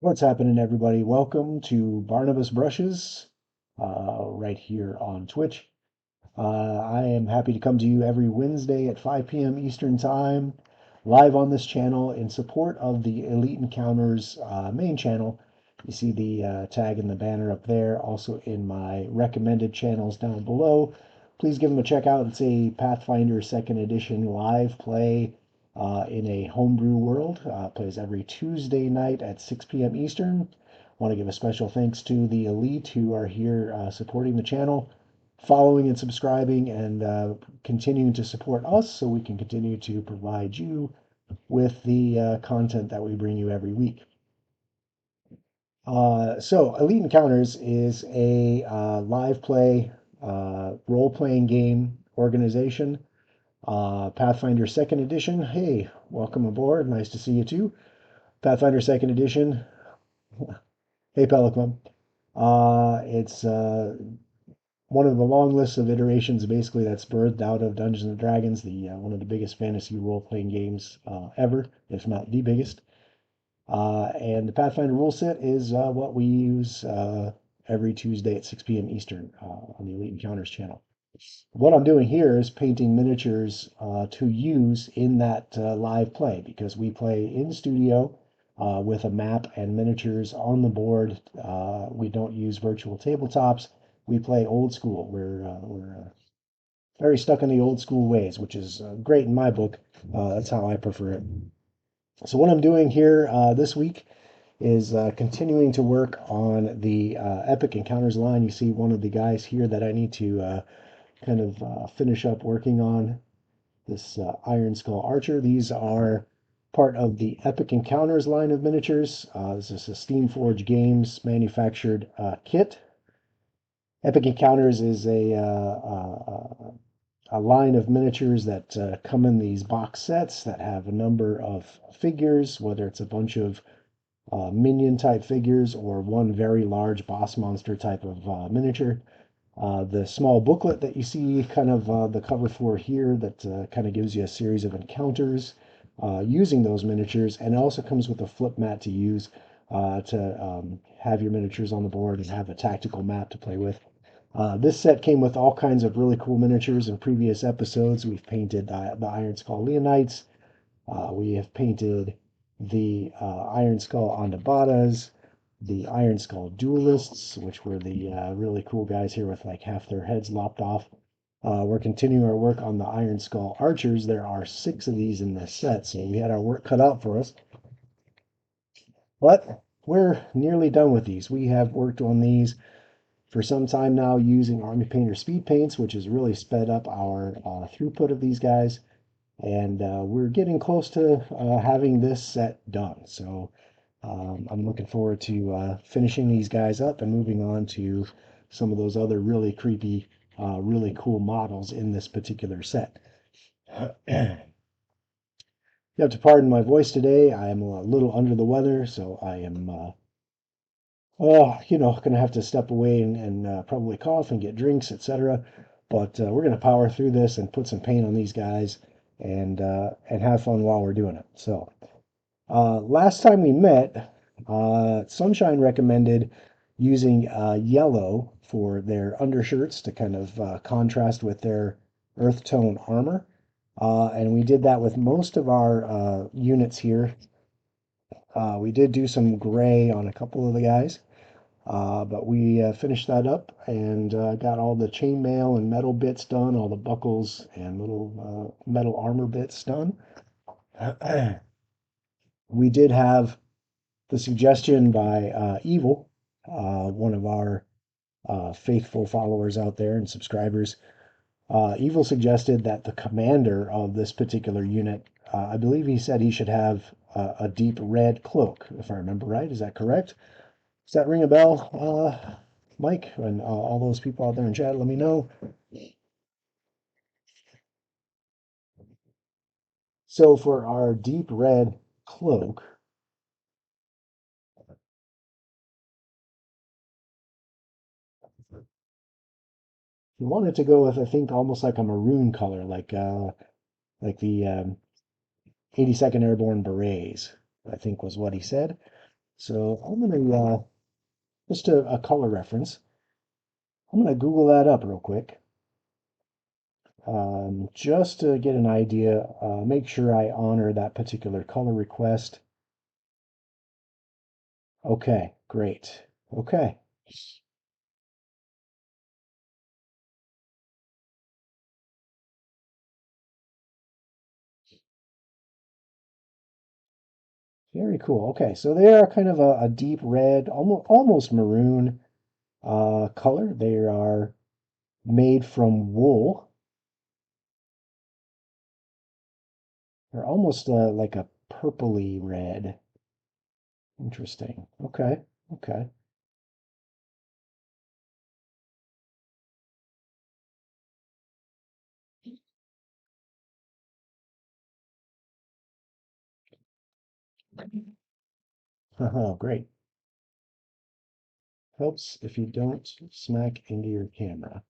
What's happening, everybody? Welcome to Barnabas Brushes, right here on Twitch. I am happy to come to you every Wednesday at 5 p.m. Eastern Time, live on this channel in support of the Elite Encounters main channel. You see the tag and the banner up there, also in my recommended channels down below. Please give them a check out. It's a Pathfinder 2nd Edition live play in a homebrew world. Plays every Tuesday night at 6 p.m. Eastern. Want to give a special thanks to the Elite who are here supporting the channel, following and subscribing, and continuing to support us so we can continue to provide you with the content that we bring you every week. So, Elite Encounters is a live play role playing game organization. Pathfinder 2nd Edition. Hey, welcome aboard. Nice to see you too. Pathfinder 2nd Edition. Hey, Pelican. It's one of the long lists of iterations, basically, that's birthed out of Dungeons and Dragons, the one of the biggest fantasy role-playing games ever, if not the biggest. And the Pathfinder rule set is what we use every Tuesday at 6 p.m. Eastern on the Elite Encounters channel. What I'm doing here is painting miniatures to use in that live play because we play in studio with a map and miniatures on the board. We don't use virtual tabletops. We play old school. We're very stuck in the old school ways, which is great in my book. That's how I prefer it. So what I'm doing here this week is continuing to work on the Epic Encounters line. You see one of the guys here that I need to kind of finish up working on, this Iron Skull Archer. These are part of the Epic Encounters line of miniatures. This is a Steamforge Games manufactured kit. Epic Encounters is a line of miniatures that come in these box sets that have a number of figures, whether it's a bunch of minion type figures or one very large boss monster type of miniature. The small booklet that you see kind of the cover for here that kind of gives you a series of encounters using those miniatures, and it also comes with a flip mat to use to have your miniatures on the board and have a tactical map to play with. This set came with all kinds of really cool miniatures in previous episodes. We've painted the Iron Skull Leonites. We have painted the Iron Skull Ondabatas, the Iron Skull Duelists, which were the really cool guys here with like half their heads lopped off. We're continuing our work on the Iron Skull Archers. There are 6 of these in this set, so we had our work cut out for us. But we're nearly done with these. We have worked on these for some time now using Army Painter speed paints, which has really sped up our throughput of these guys. And we're getting close to having this set done. So I'm looking forward to finishing these guys up and moving on to some of those other really creepy, really cool models in this particular set. You have to pardon my voice today. I am a little under the weather, so I am, going to have to step away and probably cough and get drinks, etc. But we're going to power through this and put some paint on these guys and have fun while we're doing it. So last time we met, Sunshine recommended using yellow for their undershirts to kind of contrast with their earth tone armor. And we did that with most of our units here. We did do some gray on a couple of the guys, but we finished that up and got all the chainmail and metal bits done, all the buckles and little metal armor bits done. We did have the suggestion by Evil, one of our faithful followers out there and subscribers. Evil suggested that the commander of this particular unit, I believe he said he should have a deep red cloak, if I remember right. Is that correct? Does that ring a bell, Mike? And all those people out there in chat, let me know. So for our deep red cloak, he wanted to go with, I think, almost like a maroon color, like the 82nd Airborne Berets, I think was what he said. So I'm gonna just a color reference. I'm gonna Google that up real quick, just to get an idea. Make sure I honor that particular color request. Okay, great. Okay, very cool. Okay, so they are kind of a deep red, almost maroon color. They are made from wool. They're almost like a purpley red. Interesting. Okay, okay. Oh, great. Helps if you don't smack into your camera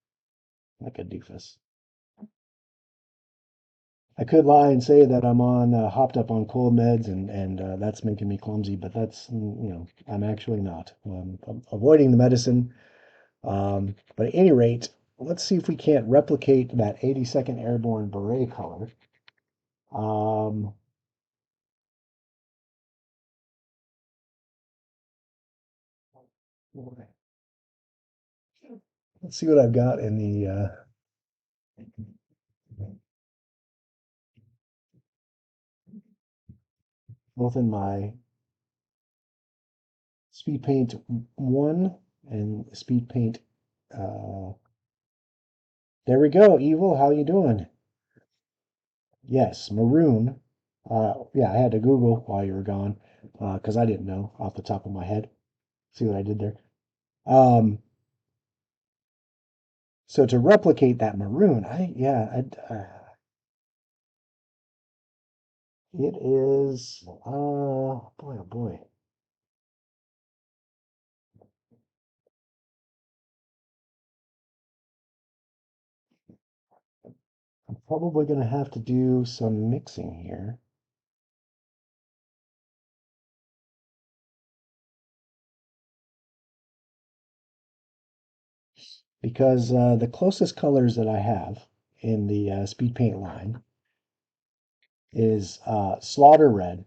like a doofus. I could lie and say that I'm on hopped up on cold meds and that's making me clumsy, but that's I'm actually not. I'm avoiding the medicine. But at any rate, let's see if we can't replicate that 82nd Airborne Beret color. Um, let's see what I've got in the both in my Speed Paint 1 and Speed Paint. Uh, there we go, Evil. How you doing? Yes, maroon. Yeah, I had to Google while you were gone because I didn't know off the top of my head. See what I did there? Um, so to replicate that maroon, it is. Boy, oh boy. I'm probably gonna have to do some mixing here because the closest colors that I have in the speed paint line is slaughter red,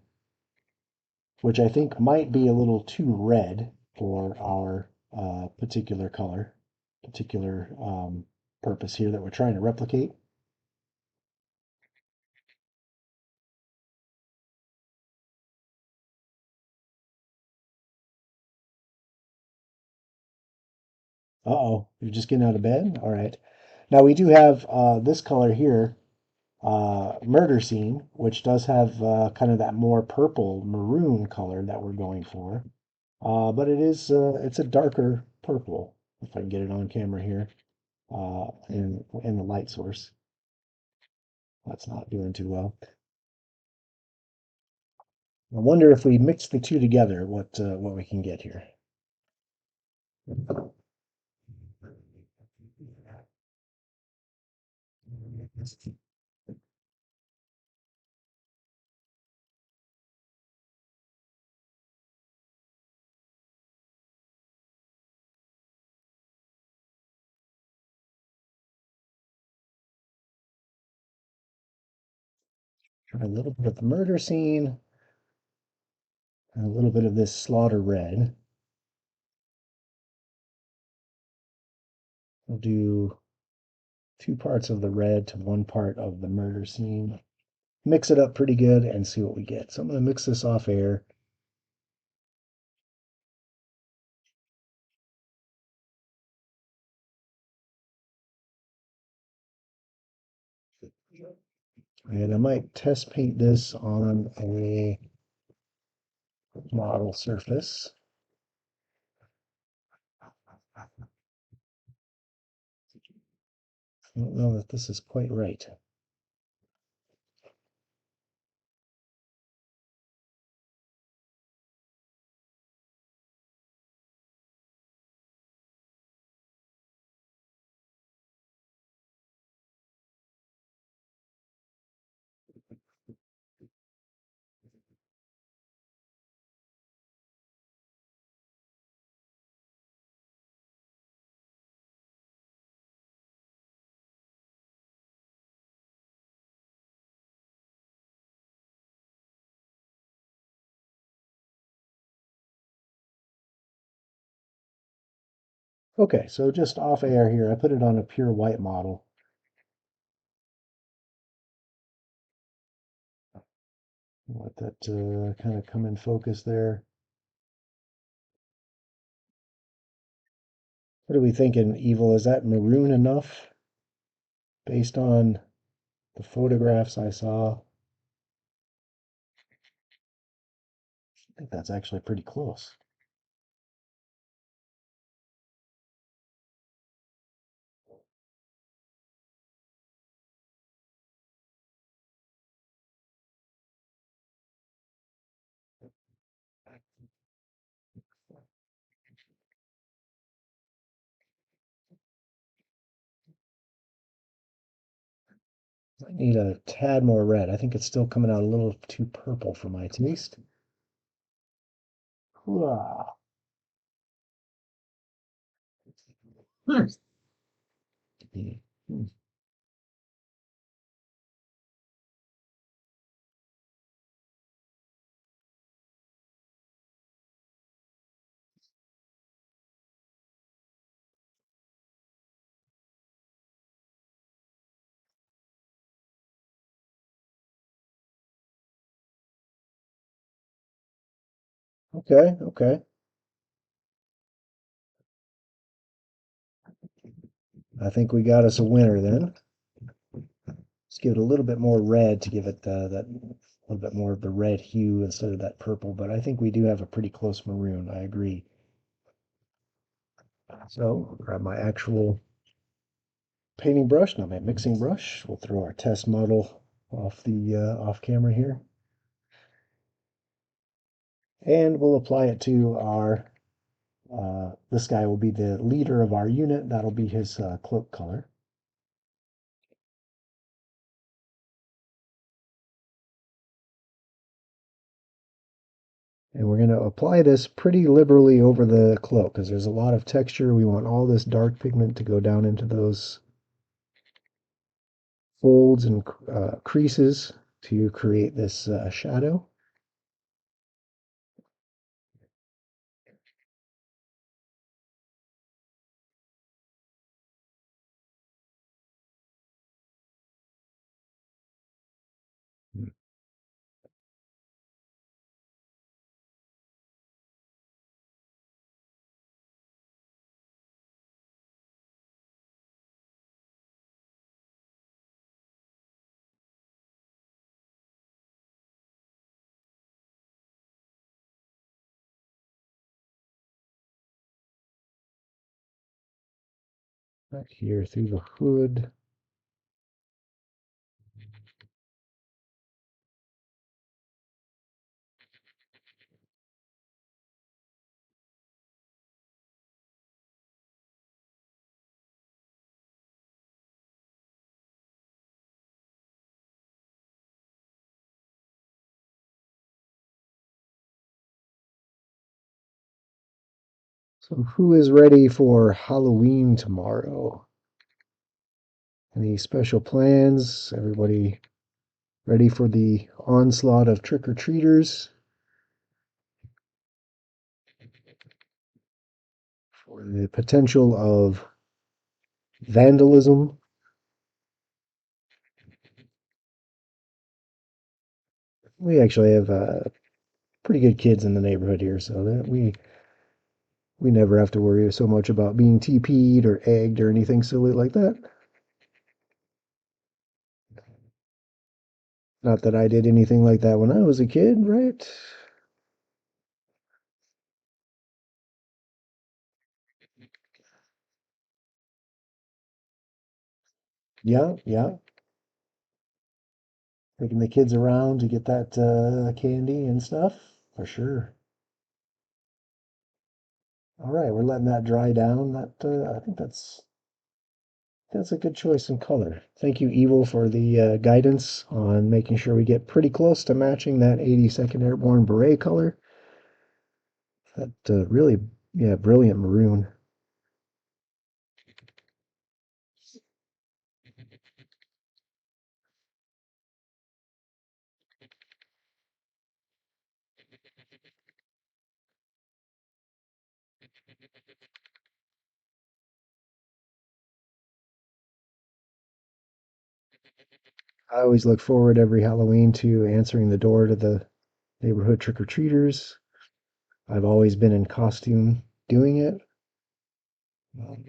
which I think might be a little too red for our particular color, particular purpose here that we're trying to replicate. Uh-oh, you're just getting out of bed? All right. Now we do have this color here, Murder Scene, which does have kind of that more purple maroon color that we're going for. But it's a darker purple, if I can get it on camera here, in the light source. That's not doing too well. I wonder if we mix the two together, what we can get here. Try a little bit of the Murder Scene and a little bit of this Slaughter Red. We'll do 2 parts of the red to 1 part of the Murder Scene. Mix it up pretty good and see what we get. So I'm going to mix this off air. And I might test paint this on a model surface. I don't know that this is quite right. Okay, so just off air here, I put it on a pure white model. Let that kind of come in focus there. What are we thinking, Evil? Is that maroon enough based on the photographs I saw? I think that's actually pretty close. I need a tad more red. I think it's still coming out a little too purple for my taste. Hooah. Okay, okay. I think we got us a winner then. Let's give it a little bit more red to give it that little bit more of the red hue instead of that purple, but I think we do have a pretty close maroon. I agree. So grab my actual painting brush, not my mixing brush. We'll throw our test model off the off camera here, and we'll apply it to our. This guy will be the leader of our unit. That'll be his cloak color. And we're going to apply this pretty liberally over the cloak because there's a lot of texture. We want all this dark pigment to go down into those folds and creases to create this shadow. Back here through the hood. So who is ready for Halloween tomorrow? Any special plans? Everybody ready for the onslaught of trick-or-treaters? For the potential of vandalism? We actually have pretty good kids in the neighborhood here, so that we never have to worry so much about being TP'd or egged or anything silly like that. Not that I did anything like that when I was a kid, right? Yeah, yeah. Taking the kids around to get that candy and stuff, for sure. All right, we're letting that dry down. That I think that's a good choice in color. Thank you, Evil, for the guidance on making sure we get pretty close to matching that 82nd Airborne Beret color. That really, yeah, brilliant maroon. I always look forward every Halloween to answering the door to the neighborhood trick-or-treaters. I've always been in costume doing it. Um,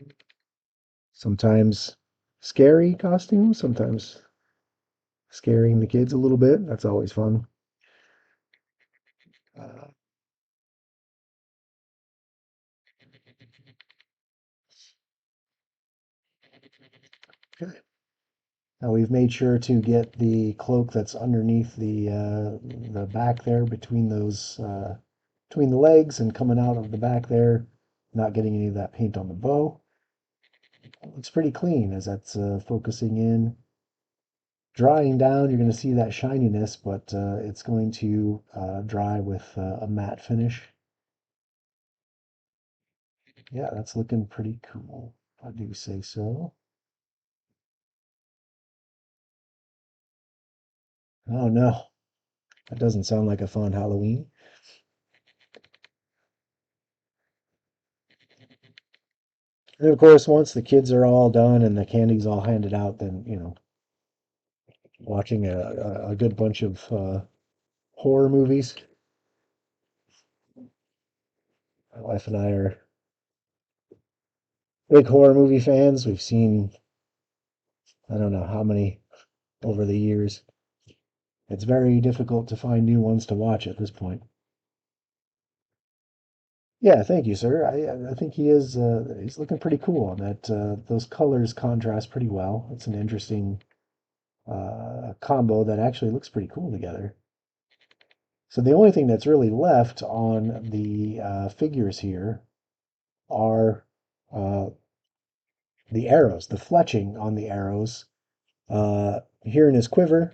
Sometimes scary costumes, sometimes scaring the kids a little bit. That's always fun. Uh, okay. Now we've made sure to get the cloak that's underneath the back there between those between the legs and coming out of the back there, not getting any of that paint on the bow. Looks pretty clean as that's focusing in. Drying down, you're going to see that shininess, but it's going to dry with a matte finish. Yeah, that's looking pretty cool. I do say so. Oh no, that doesn't sound like a fun Halloween. And of course, once the kids are all done and the candy's all handed out, then, watching a good bunch of horror movies. My wife and I are big horror movie fans. We've seen, I don't know how many over the years. It's very difficult to find new ones to watch at this point. Yeah, thank you, sir. I think he is he's looking pretty cool on that. Those colors contrast pretty well. It's an interesting combo that actually looks pretty cool together. So the only thing that's really left on the figures here are uh, the arrows, the fletching on the arrows. Here in his quiver,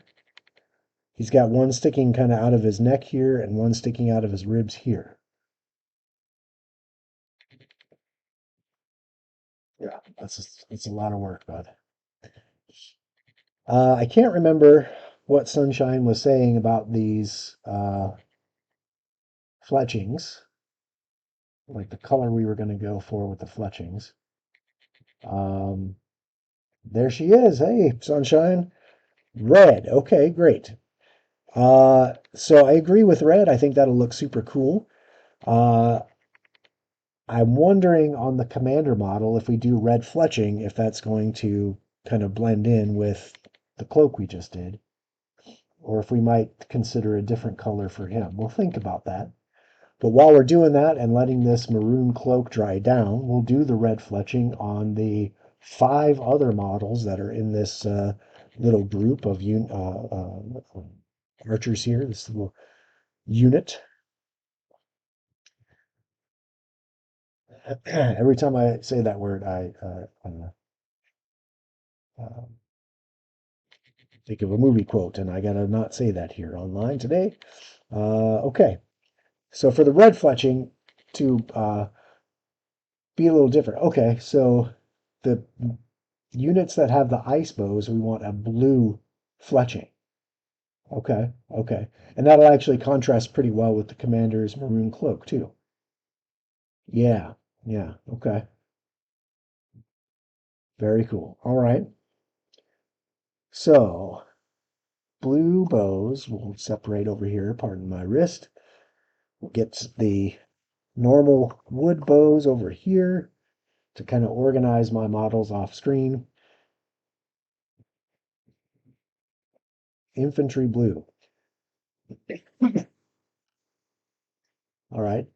he's got one sticking kind of out of his neck here and one sticking out of his ribs here. Yeah, that's a lot of work, bud. I can't remember what Sunshine was saying about these fletchings, like the color we were going to go for with the fletchings. Um, there she is. Hey, Sunshine. Red. Okay, great. So I agree with red. I think that'll look super cool. Uh, I'm wondering on the commander model if we do red fletching, if that's going to kind of blend in with the cloak we just did, or if we might consider a different color for him. We'll think about that. But while we're doing that and letting this maroon cloak dry down, we'll do the red fletching on the 5 other models that are in this little group of archers here, this little unit. Every time I say that word, I uh, think of a movie quote, and I gotta not say that here online today. Okay, so for the red fletching to be a little different. Okay, so the units that have the ice bows, we want a blue fletching. Okay, okay. And that'll actually contrast pretty well with the commander's maroon cloak, too. Yeah, yeah, okay. Very cool. All right. So, blue bows will separate over here, pardon my wrist. We'll get the normal wood bows over here to kind of organize my models off screen. Infantry blue. All right.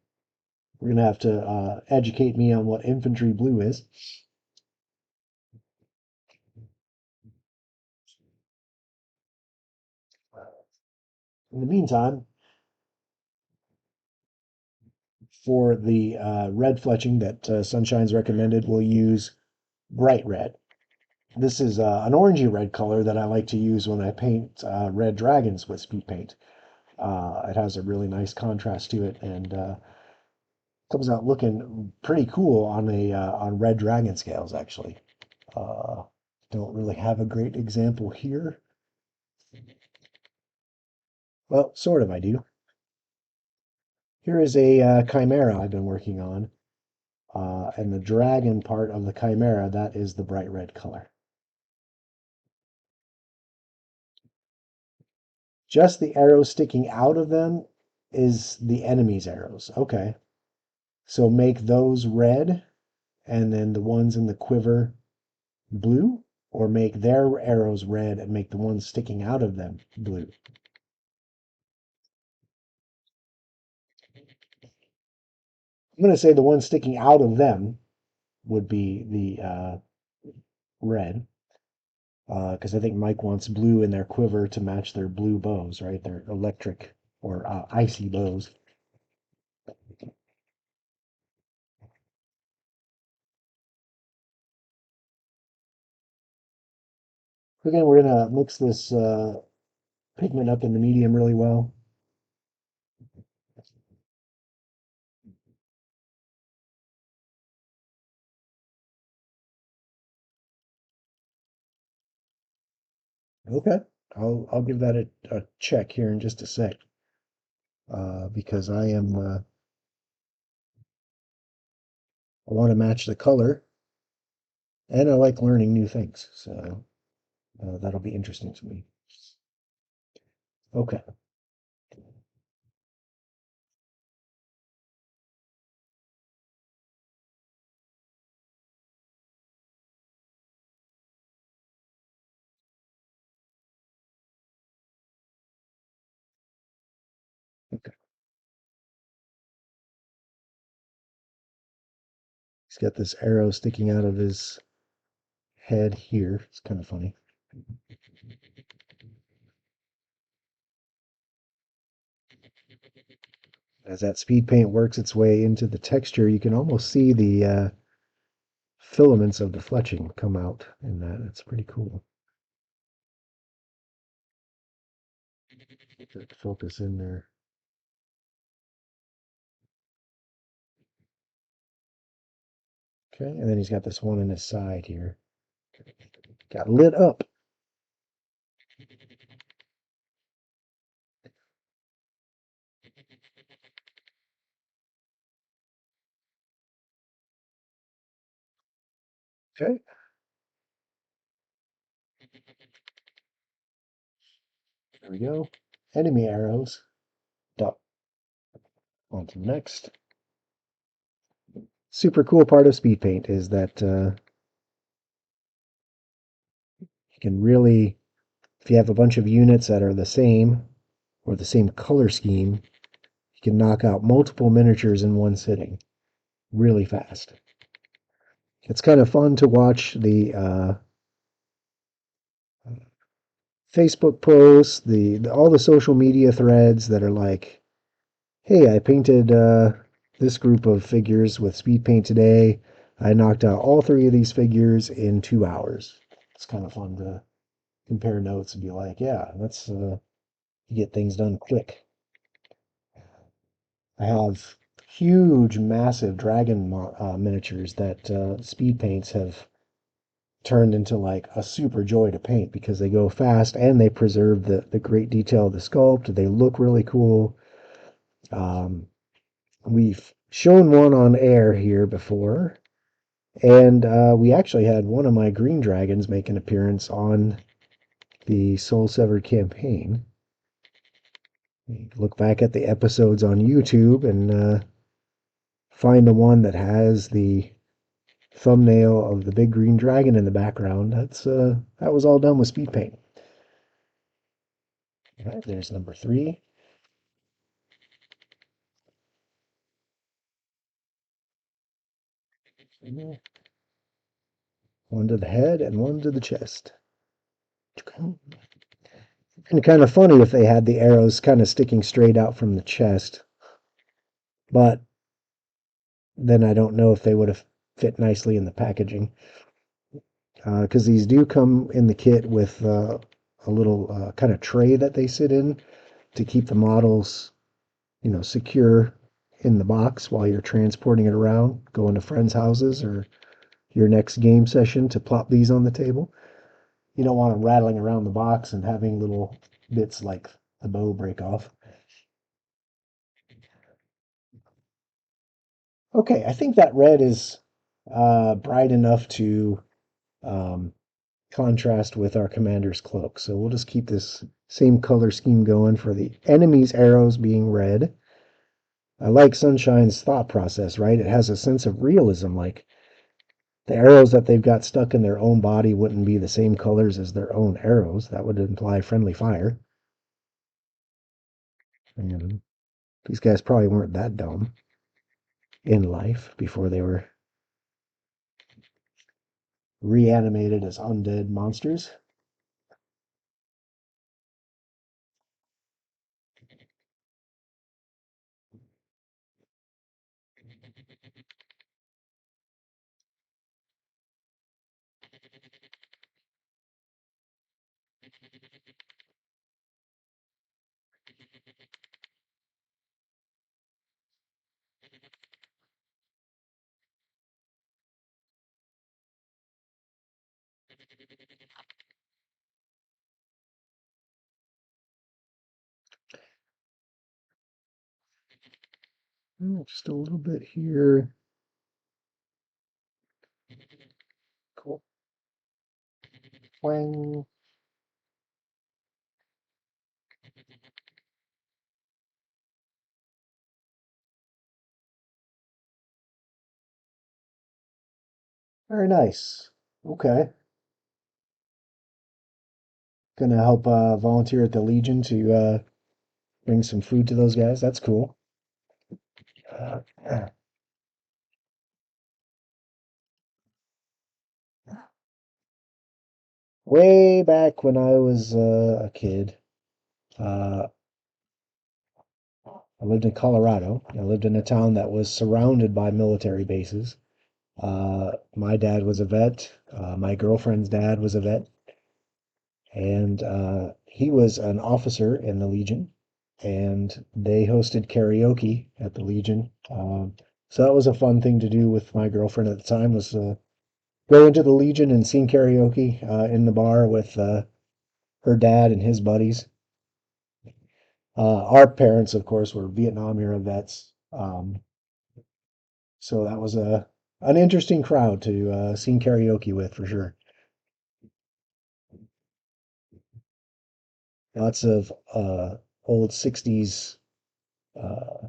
We're going to have to educate me on what infantry blue is. In the meantime, for the red fletching that Sunshine's recommended, we'll use bright red. This is an orangey red color that I like to use when I paint red dragons with speed paint. It has a really nice contrast to it and comes out looking pretty cool on on red dragon scales actually. Uh, don't really have a great example here. Well, sort of I do. Here is a chimera I've been working on. And the dragon part of the chimera, that is the bright red color. Just the arrows sticking out of them is the enemy's arrows. Okay. So make those red and then the ones in the quiver blue, or make their arrows red and make the ones sticking out of them blue. I'm going to say the ones sticking out of them would be the red, because I think Mike wants blue in their quiver to match their blue bows, right? Their electric or icy bows. Again, we're going to mix this pigment up in the medium really well. Okay, I'll give that a check here in just a sec, because I want to match the color, and I like learning new things, so that'll be interesting to me. Okay, okay. He's got this arrow sticking out of his head here. It's kind of funny. As that speed paint works its way into the texture, you can almost see the filaments of the fletching come out in that. It's pretty cool. Get that focus in there. Okay, and then he's got this one in his side here. Got lit up. Okay, there we go. Enemy arrows. Duck. On to the next. Super cool part of speed paint is that you can really, if you have a bunch of units that are the same or the same color scheme, you can knock out multiple miniatures in one sitting really fast. It's kind of fun to watch the Facebook posts, the all the social media threads that are like, "Hey, I painted this group of figures with speed paint today. I knocked out all three of these figures in 2 hours." It's kind of fun to compare notes and be like, "Yeah, let's get things done quick." I have huge, massive dragon miniatures that speed paints have turned into like a super joy to paint because they go fast and they preserve the great detail of the sculpt. They look really cool. Um, we've shown one on air here before, and we actually had one of my green dragons make an appearance on the Soul Severed campaign. Look back at the episodes on YouTube and find the one that has the thumbnail of the big green dragon in the background. That was all done with speed paint. All right, there's number 3. One to the head and one to the chest. And kind of funny if they had the arrows kind of sticking straight out from the chest, but then I don't know if they would have fit nicely in the packaging. Because these do come in the kit with a little kind of tray that they sit in to keep the models, secure in the box while you're transporting it around, going to friends' houses or your next game session to plop these on the table. You don't want them rattling around the box and having little bits like the bow break off. Okay, I think that red is bright enough to um, contrast with our commander's cloak. So we'll just keep this same color scheme going for the enemy's arrows being red. I like Sunshine's thought process, right? It has a sense of realism, like the arrows that they've got stuck in their own body wouldn't be the same colors as their own arrows. That would imply friendly fire. And these guys probably weren't that dumb in life before they were reanimated as undead monsters. Just a little bit here. Cool. Wang. Very nice. Okay. Gonna help volunteer at the Legion to bring some food to those guys. That's cool. Uh, Way back when I was a kid, uh, I lived in Colorado. I lived in a town that was surrounded by military bases. My dad was a vet. My girlfriend's dad was a vet, and he was an officer in the Legion. And they hosted karaoke at the Legion. So that was a fun thing to do with my girlfriend at the time. Was go into the Legion and sing karaoke in the bar with her dad and his buddies. Our parents, of course, were Vietnam era vets. So that was a an interesting crowd to sing karaoke with for sure. Lots of old 60s uh,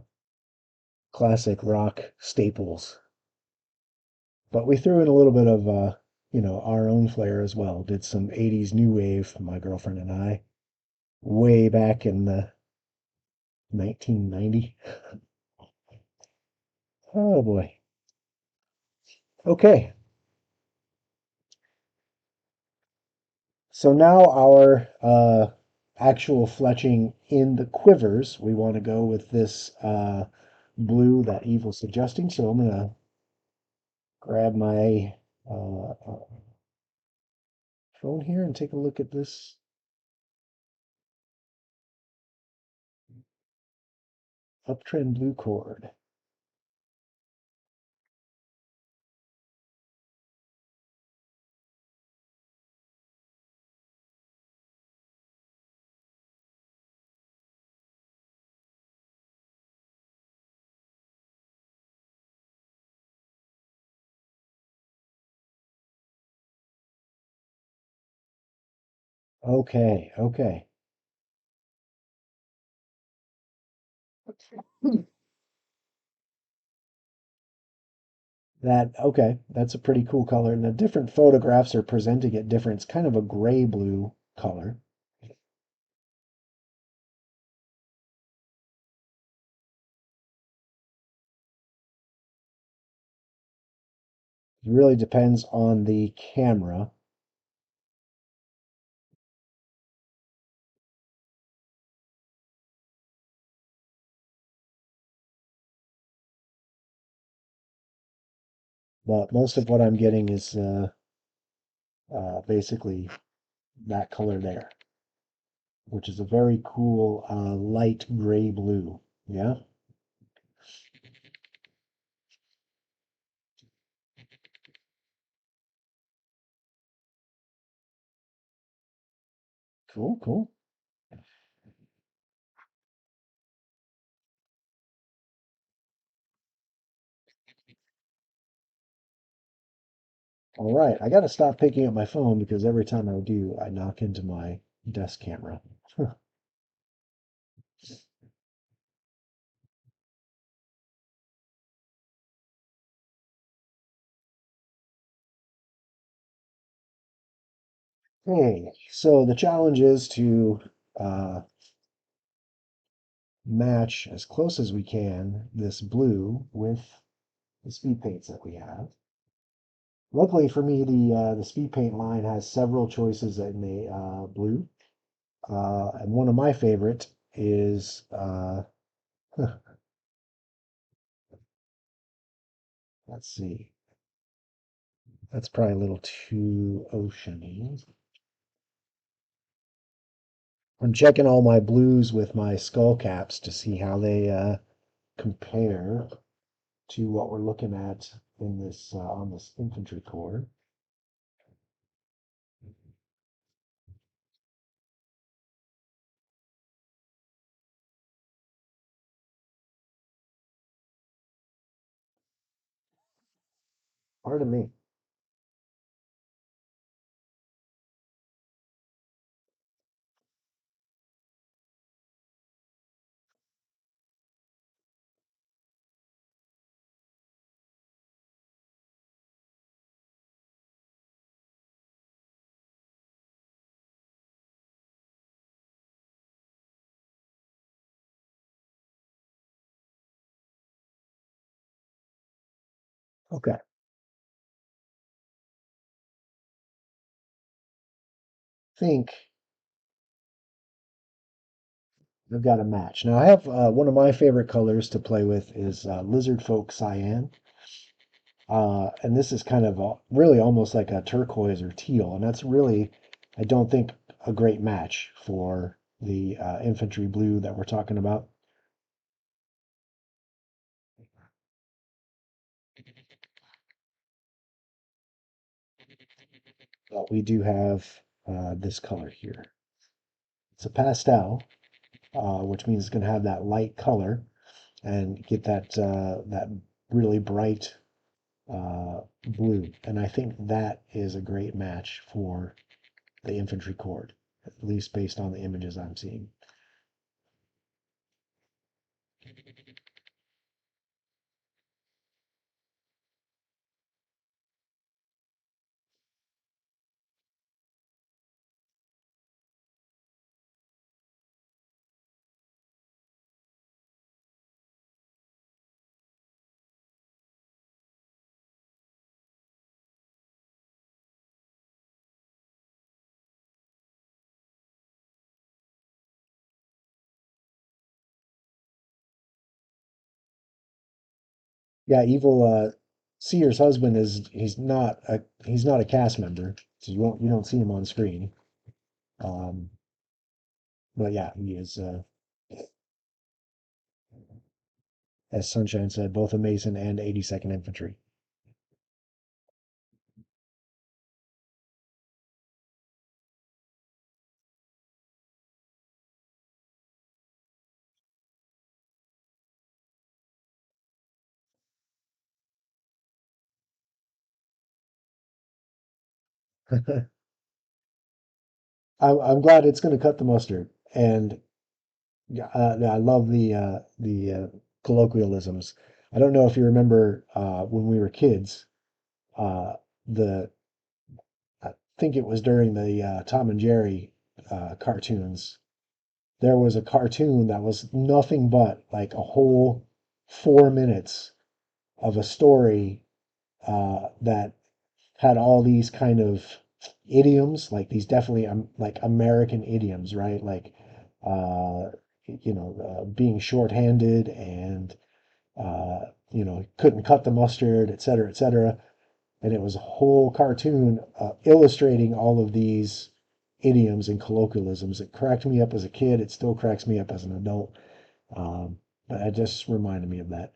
classic rock staples. But we threw in a little bit of, our own flair as well. Did some 80s new wave, my girlfriend and I, way back in the 1990. Oh boy. Okay. So now our actual fletching in the quivers, we want to go with this blue that Evil's suggesting. So I'm going to grab my phone here and take a look at this uptrend blue cord. Okay, okay. That's a pretty cool color. And the different photographs are presenting it different. It's kind of a gray blue color. It really depends on the camera, but most of what I'm getting is basically that color there, which is a very cool light gray blue. Yeah, cool, cool. All right, I got to stop picking up my phone because every time I do, I knock into my desk camera. Hey, so the challenge is to uh, match as close as we can this blue with the speed paints that we have. Luckily for me, the speed paint line has several choices in the blue, and one of my favorite is let's see, that's probably a little too oceany. I'm checking all my blues with my skull caps to see how they compare to what we're looking at in this on this infantry corps. Pardon me. Okay, think I've got a match. Now I have one of my favorite colors to play with is Lizard Folk Cyan. And this is kind of really almost like a turquoise or teal, and that's really, I don't think, a great match for the infantry blue that we're talking about. But we do have this color here. It's a pastel, which means it's going to have that light color and get that really bright blue. And I think that is a great match for the infantry corps, at least based on the images I'm seeing. Yeah, evil Seer's husband is he's not a cast member, so you don't see him on screen. Um, but yeah, he is as Sunshine said, both a Mason and 82nd Infantry. I'm glad it's going to cut the mustard, and yeah, I love the colloquialisms. I don't know if you remember when we were kids, uh, the I think it was during the Tom and Jerry cartoons. There was a cartoon that was nothing but like a whole 4 minutes of a story that had all these kind of idioms, like these definitely like American idioms, right? Like, uh, being shorthanded and, couldn't cut the mustard, et cetera, et cetera. And it was a whole cartoon illustrating all of these idioms and colloquialisms. It cracked me up as a kid. It still cracks me up as an adult. Um, but it just reminded me of that.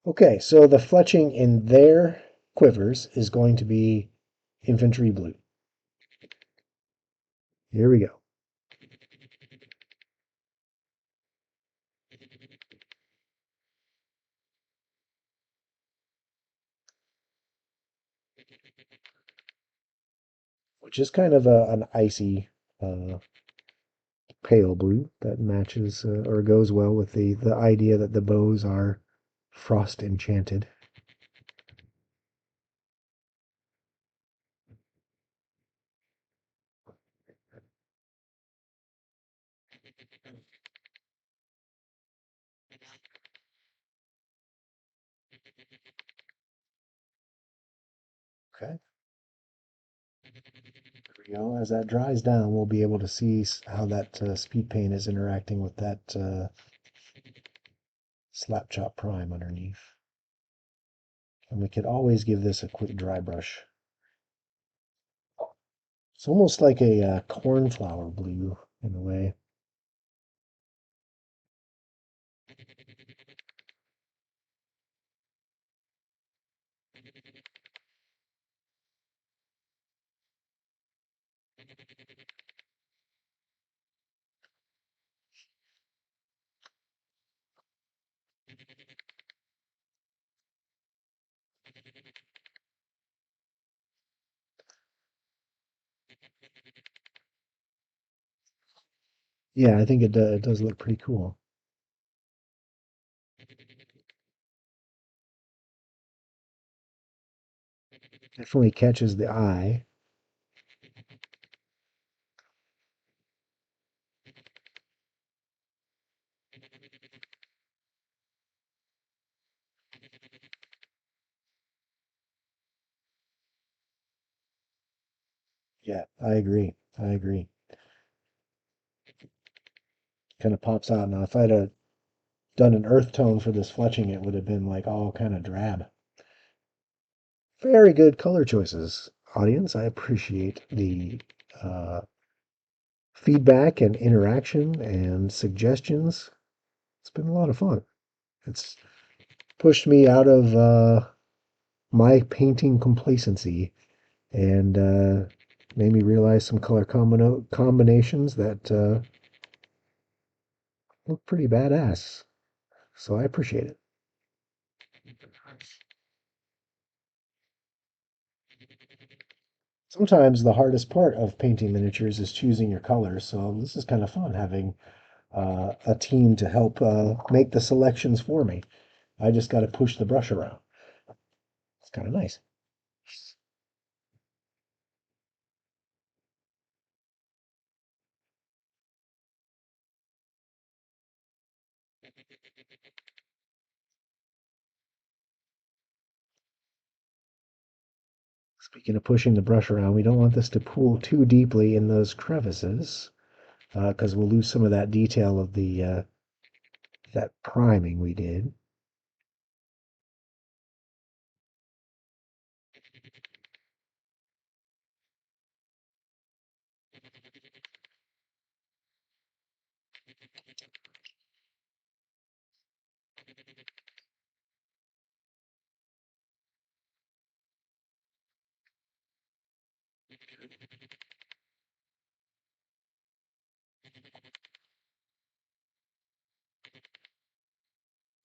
Okay, so the fletching in their quivers is going to be infantry blue. Here we go. which is kind of an icy pale blue that matches or goes well with the idea that the bows are frost enchanted. Okay. There we go. As that dries down, we'll be able to see how that speed paint is interacting with that slap chop prime underneath. And we could always give this a quick dry brush. It's almost like a cornflower blue in a way. Yeah, I think it does look pretty cool. Definitely catches the eye. Yeah, I agree. I agree. Kind of pops out. Now, if I'd have done an earth tone for this fletching, it would have been like all kind of drab. Very good color choices, audience. I appreciate the uh, feedback and interaction and suggestions. It's been a lot of fun. It's pushed me out of my painting complacency and made me realize some color combinations that look pretty badass. So I appreciate it. Sometimes the hardest part of painting miniatures is choosing your colors. So this is kind of fun having a team to help make the selections for me. I just got to push the brush around. It's kind of nice. Speaking of pushing the brush around, we don't want this to pool too deeply in those crevices because we'll lose some of that detail of the that priming we did.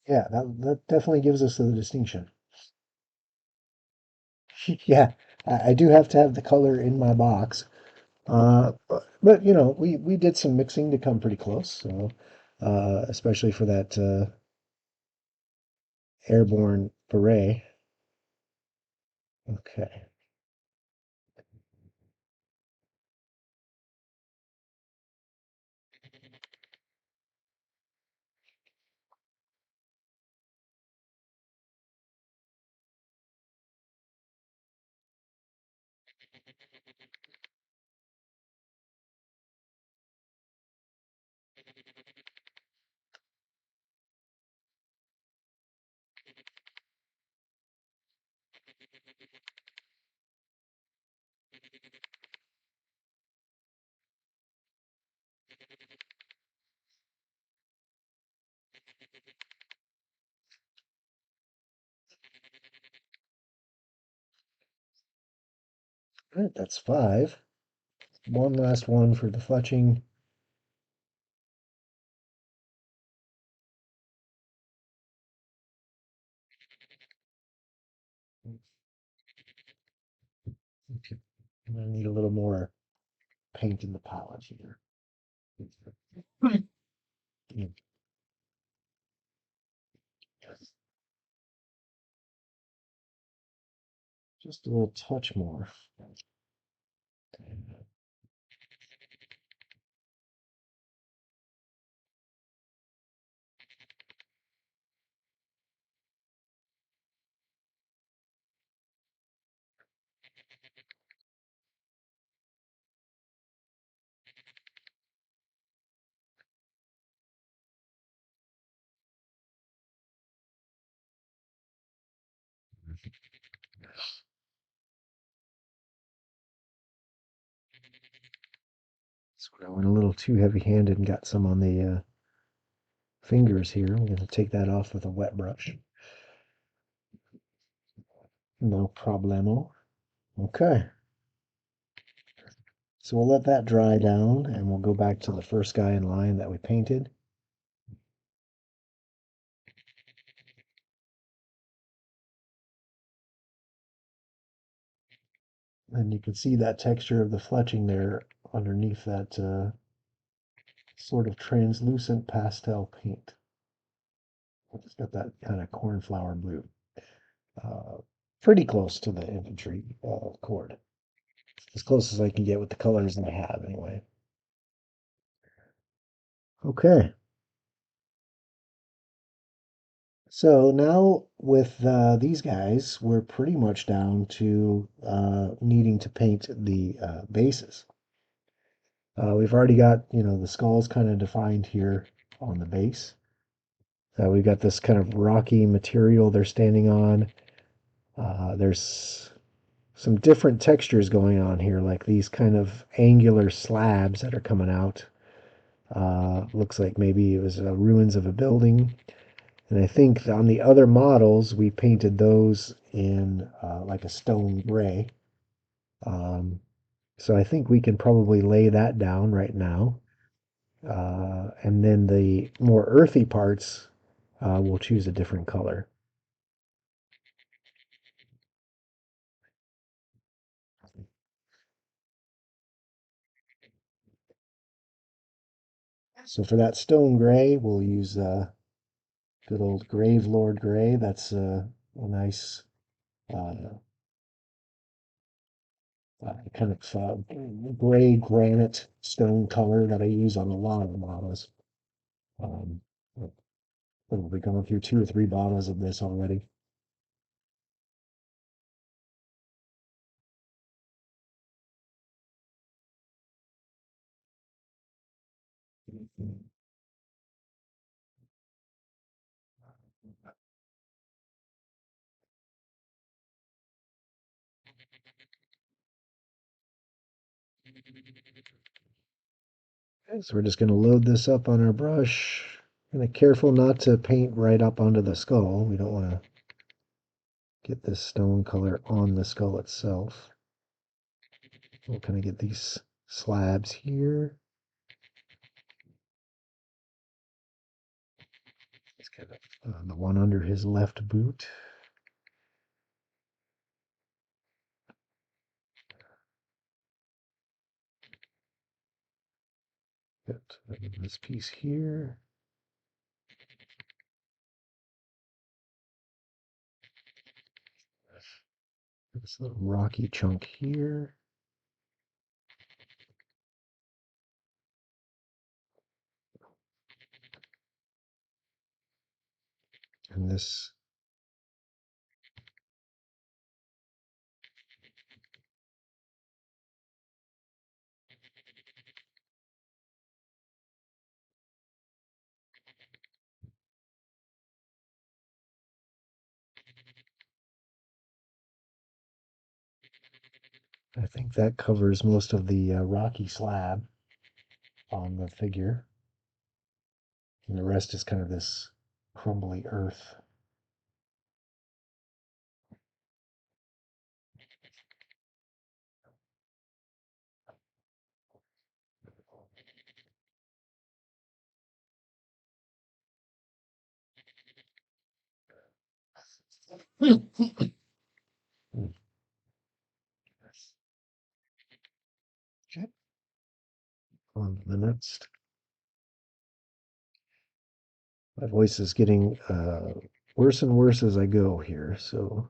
Yeah, that definitely gives us the distinction. Yeah, I do have to have the color in my box. But you know, we did some mixing to come pretty close. So, especially for that airborne beret. Okay. All right, that's five. One last one for the fletching. Okay. I need a little more paint in the palette here. Mm. Just a little touch more. So I went a little too heavy-handed and got some on the fingers here. I'm going to take that off with a wet brush. No problemo. Okay, so we'll let that dry down and we'll go back to the first guy in line that we painted. And you can see that texture of the fletching there underneath that sort of translucent pastel paint. It's got that kind of cornflower blue. Uh, Pretty close to the infantry cord. As close as I can get with the colors that I have anyway. Okay, so now with these guys, we're pretty much down to needing to paint the bases. We've already got, the skulls kind of defined here on the base. We've got this kind of rocky material they're standing on. There's some different textures going on here, like these kind of angular slabs that are coming out. Looks like maybe it was ruins of a building. And I think on the other models, we painted those in like a stone gray. Um, so I think we can probably lay that down right now. And then the more earthy parts, we'll choose a different color. So for that stone gray, we'll use good old Grave Lord gray. That's a nice uh, kind of gray granite stone color that I use on a lot of models. Um, we'll be going through 2 or 3 bottles of this already. Okay, so we're just going to load this up on our brush. Kind of careful not to paint right up onto the skull. We don't want to get this stone color on the skull itself. We'll kind of get these slabs here. Let's get the one under his left boot. Get this piece here. This little rocky chunk here. And this, I think that covers most of the rocky slab on the figure. And the rest is kind of this crumbly earth. On to the next. My voice is getting worse and worse as I go here, so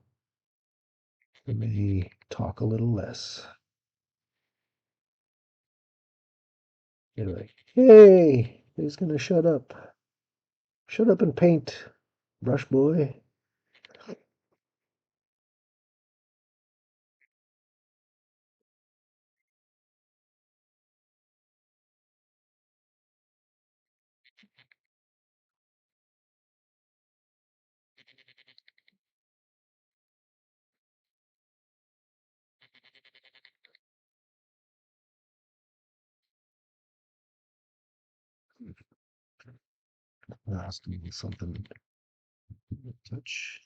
I may talk a little less. Anyway, hey, he's gonna shut up. Shut up and paint, brush boy. Last something touch.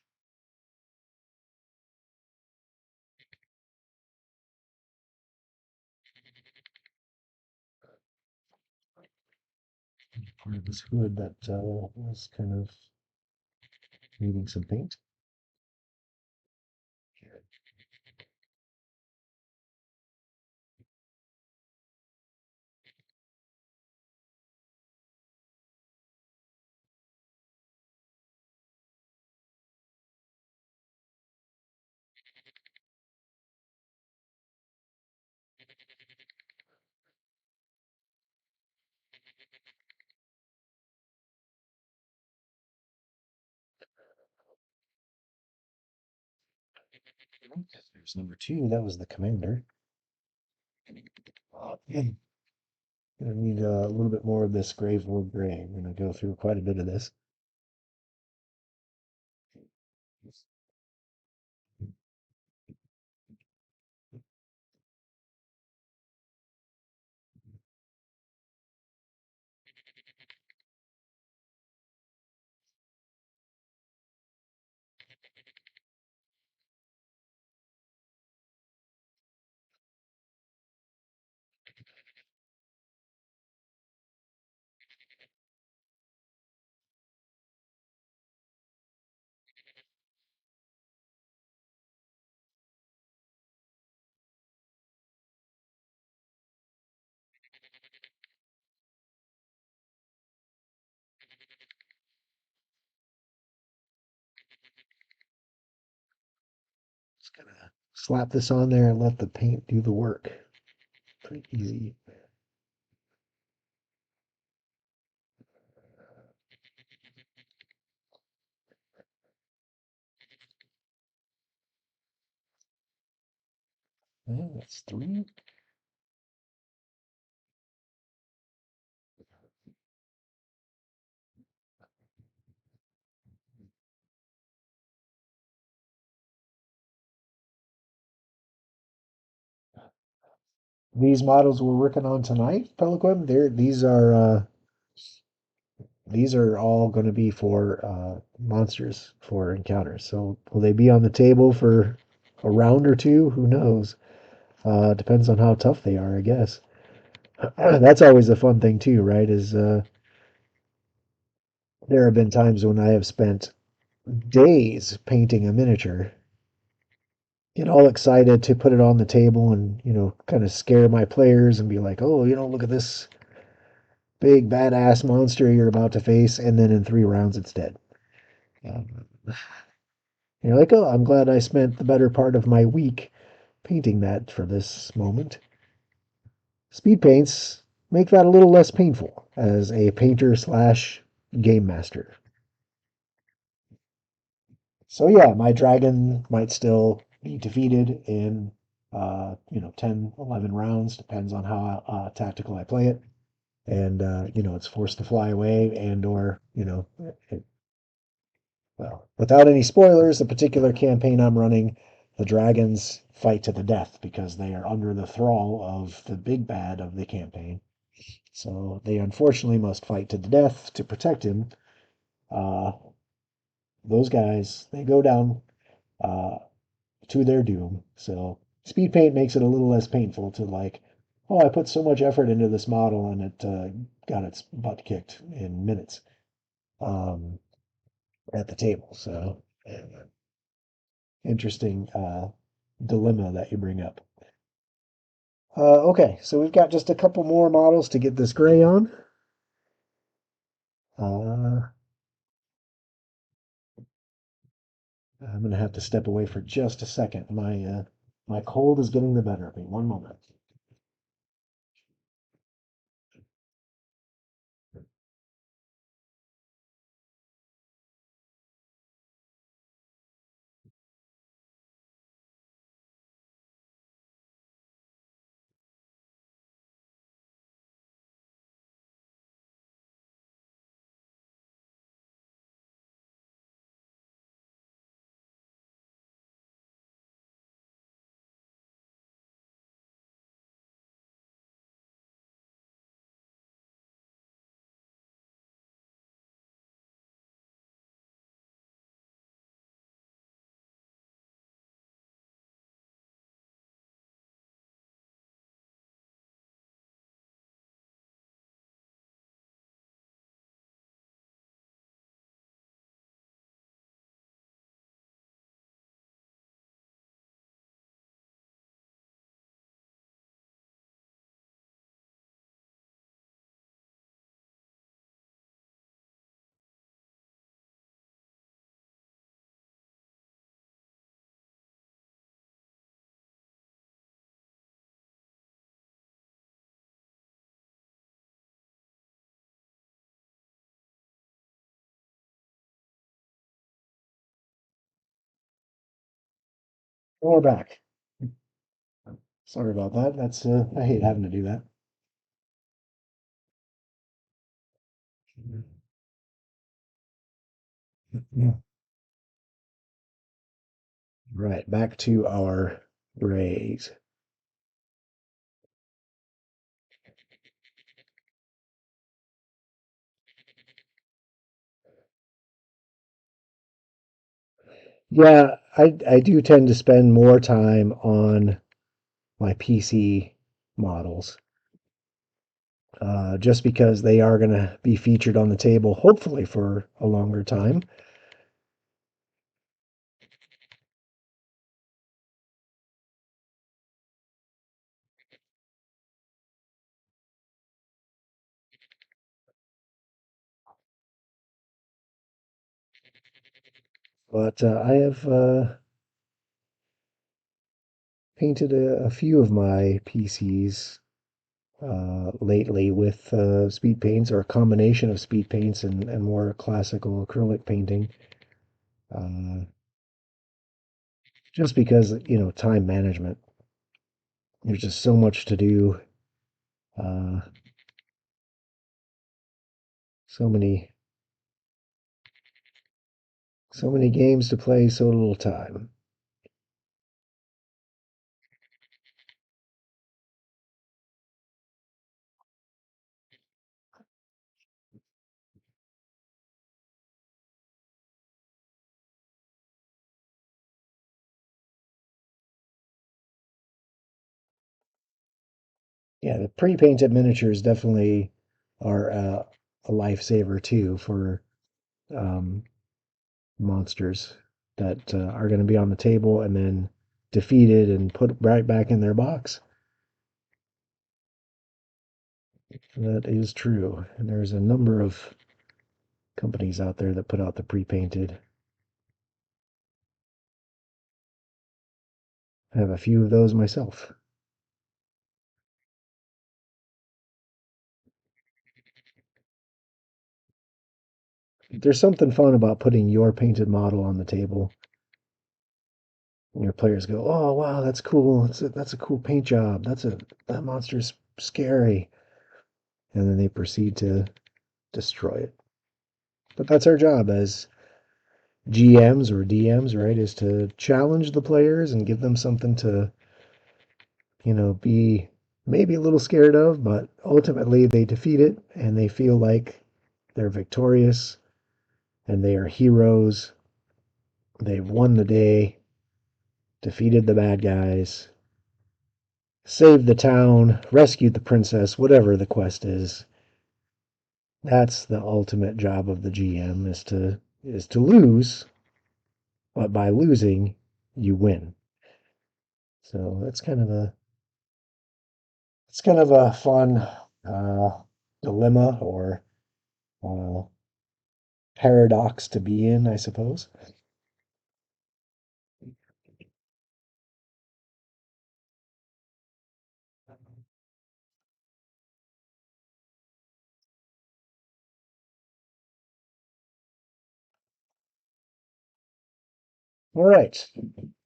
Part of this hood that was kind of needing some paint. There's number two. That was the commander. Yeah. Gonna need a little bit more of this Gravewood Gray. I'm gonna go through quite a bit of this. Just gonna slap this on there and let the paint do the work. Pretty easy. Yeah, that's three. These models we're working on tonight, Pelican, these are all going to be for monsters for encounters. So will they be on the table for a round or two? Who knows? Depends on how tough they are, I guess. That's always the fun thing too, right? Is there have been times when I have spent days painting a miniature, get all excited to put it on the table and, kind of scare my players and be like, oh, look at this big badass monster you're about to face, and then in 3 rounds it's dead. Um, you're like, oh, I'm glad I spent the better part of my week painting that for this moment. Speed paints make that a little less painful as a painter slash game master. So yeah, my dragon might still be defeated in 10, 11 rounds, depends on how tactical I play it. And it's forced to fly away and or, well, without any spoilers, the particular campaign I'm running, the dragons fight to the death because they are under the thrall of the big bad of the campaign. So they unfortunately must fight to the death to protect him. Uh, those guys, they go down uh, to their doom. So speed paint makes it a little less painful to like, oh, I put so much effort into this model and it got its butt kicked in minutes at the table. So interesting dilemma that you bring up. Okay, so we've got just a couple more models to get this gray on. Uh, I'm gonna have to step away for just a second. My cold is getting the better of me. One moment. And we're back. Sorry about that. That's I hate having to do that. Yeah. Right, back to our rays. Yeah, I do tend to spend more time on my PC models, just because they are going to be featured on the table, hopefully for a longer time. But I have painted a few of my PCs lately with speed paints or a combination of speed paints and more classical acrylic painting. Uh, just because, time management. There's just so much to do. Uh, so many, so many games to play, so little time. Yeah, the pre-painted miniatures definitely are a lifesaver too for um, monsters that are going to be on the table and then defeated and put right back in their box. That is true. And there's a number of companies out there that put out the pre-painted. I have a few of those myself. There's something fun about putting your painted model on the table. And your players go, "Oh wow, that's cool. That's a cool paint job. That monster's scary," and then they proceed to destroy it. But that's our job as GMs or DMs, right? Is to challenge the players and give them something to, be maybe a little scared of, but ultimately they defeat it and they feel like they're victorious and they are heroes. They've won the day, defeated the bad guys, saved the town, rescued the princess, whatever the quest is. That's the ultimate job of the GM is to lose, but by losing, you win. So that's kind of It's kind of a fun dilemma or uh, paradox to be in, I suppose. All right.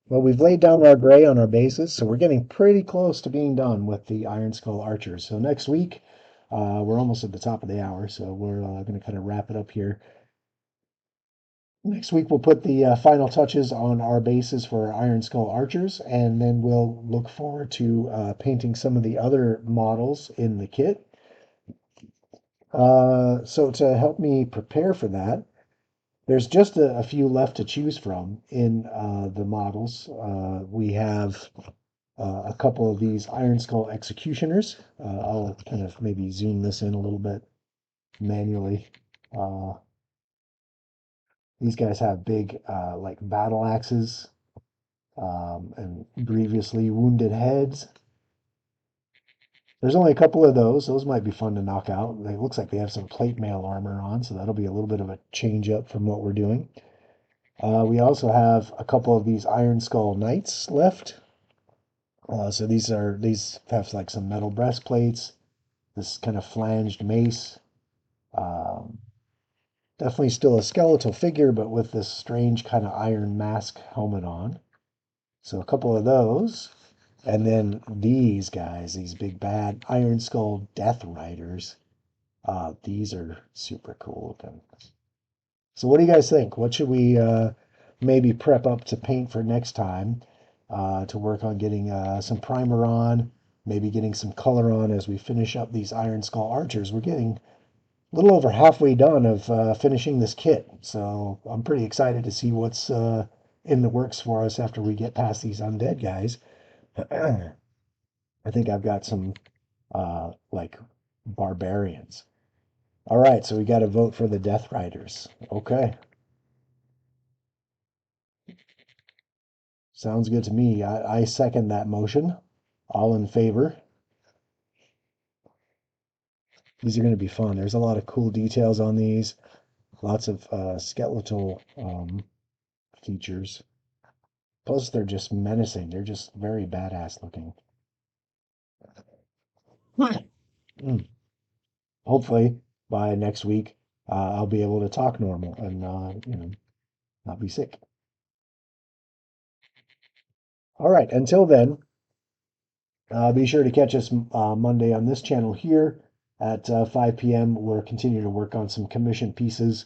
Well, we've laid down our gray on our bases, so we're getting pretty close to being done with the Iron Skull Archers. So next week, we're almost at the top of the hour, so we're going to kind of wrap it up here. Next week, we'll put the final touches on our bases for our Iron Skull Archers, and then we'll look forward to painting some of the other models in the kit. So to help me prepare for that, there's just a few left to choose from in the models. We have a couple of these Iron Skull Executioners. I'll kind of maybe zoom this in a little bit manually. Uh, these guys have big, like battle axes and grievously wounded heads. There's only a couple of those. Those might be fun to knock out. It looks like they have some plate mail armor on, so that'll be a little bit of a change up from what we're doing. We also have a couple of these Iron Skull Knights left. So these have like some metal breastplates, this kind of flanged mace. Um, Definitely still a skeletal figure, but with this strange kind of iron mask helmet on. So a couple of those. And then these guys, these big bad Iron Skull Death Riders. These are super cool looking. So what do you guys think? What should we maybe prep up to paint for next time to work on getting some primer on, maybe getting some color on as we finish up these Iron Skull Archers. We're getting a little over halfway done of finishing this kit, so I'm pretty excited to see what's in the works for us after we get past these undead guys. I think I've got some like barbarians. All right, so we got to vote for the Death Riders. Okay, sounds good to me. I second that motion. All in favor? These are going to be fun. There's a lot of cool details on these, lots of skeletal features. Plus, they're just menacing. They're just very badass looking. Mm. Hopefully, by next week, I'll be able to talk normal and not be sick. All right. Until then, be sure to catch us Monday on this channel here at 5 p.m. We're continuing to work on some commission pieces.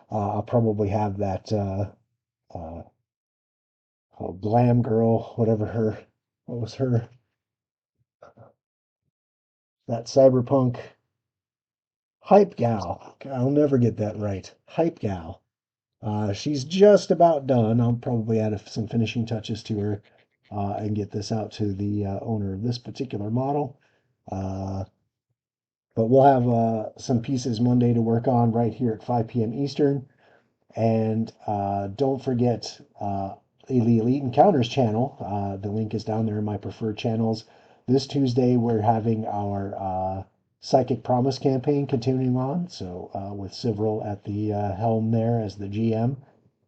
I'll probably have that uh, glam girl, whatever what was her, that cyberpunk hype gal. I'll never get that right. Hype gal. She's just about done. I'll probably add some finishing touches to her and get this out to the owner of this particular model. Uh, but we'll have some pieces Monday to work on right here at 5 p.m. Eastern. And don't forget the Elite Encounters channel. The link is down there in my preferred channels. This Tuesday, we're having our Psychic Promise campaign continuing on. So, with Sivril at the helm there as the GM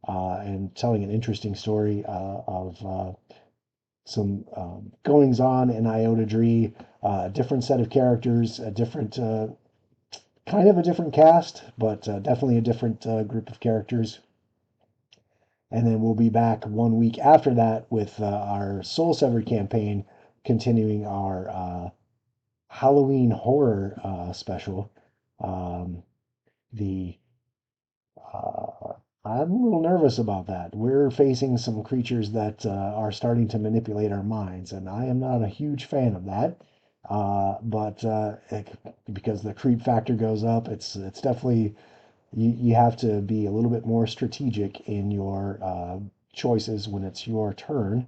and telling an interesting story of some goings on in Iota Dree, a different set of characters, a different kind of a different cast, but definitely a different group of characters. And then we'll be back 1 week after that with our Soul Severed campaign, continuing our Halloween horror special. Um, the I'm a little nervous about that. We're facing some creatures that are starting to manipulate our minds, and I am not a huge fan of that. But because the creep factor goes up, it's definitely you have to be a little bit more strategic in your choices when it's your turn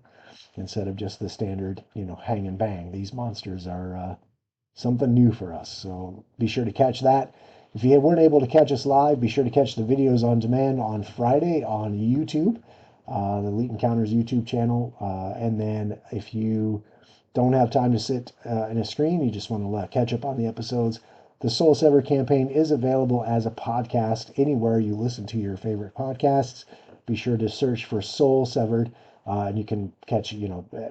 instead of just the standard, hang and bang. These monsters are something new for us. So be sure to catch that. If you weren't able to catch us live, be sure to catch the videos on demand on Friday on YouTube, the Elite Encounters YouTube channel. And then if you don't have time to sit in a screen, you just want to catch up on the episodes, the Soul Sever campaign is available as a podcast anywhere you listen to your favorite podcasts. Be sure to search for Soul Severed, and you can catch,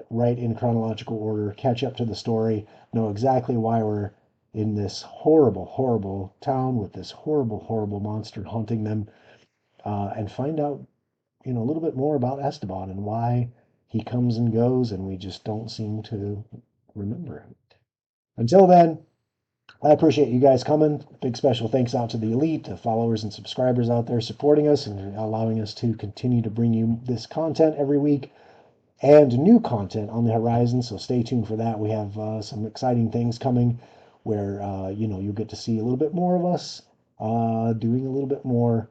right in chronological order, catch up to the story, know exactly why we're in this horrible, horrible town with this horrible, horrible monster haunting them, and find out, a little bit more about Esteban and why he comes and goes, and we just don't seem to remember him. Until then, I appreciate you guys coming. Big special thanks out to the elite, the followers and subscribers out there supporting us and allowing us to continue to bring you this content every week and new content on the horizon. So stay tuned for that. We have some exciting things coming where, you'll get to see a little bit more of us doing a little bit more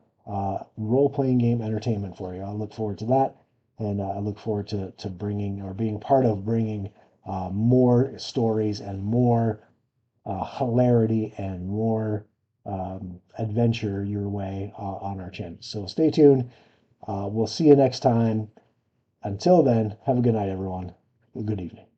role-playing game entertainment for you. I look forward to that. And I look forward to bringing or being part of bringing more stories and more hilarity and more adventure your way on our channel. So stay tuned. We'll see you next time. Until then, have a good night, everyone. Good evening.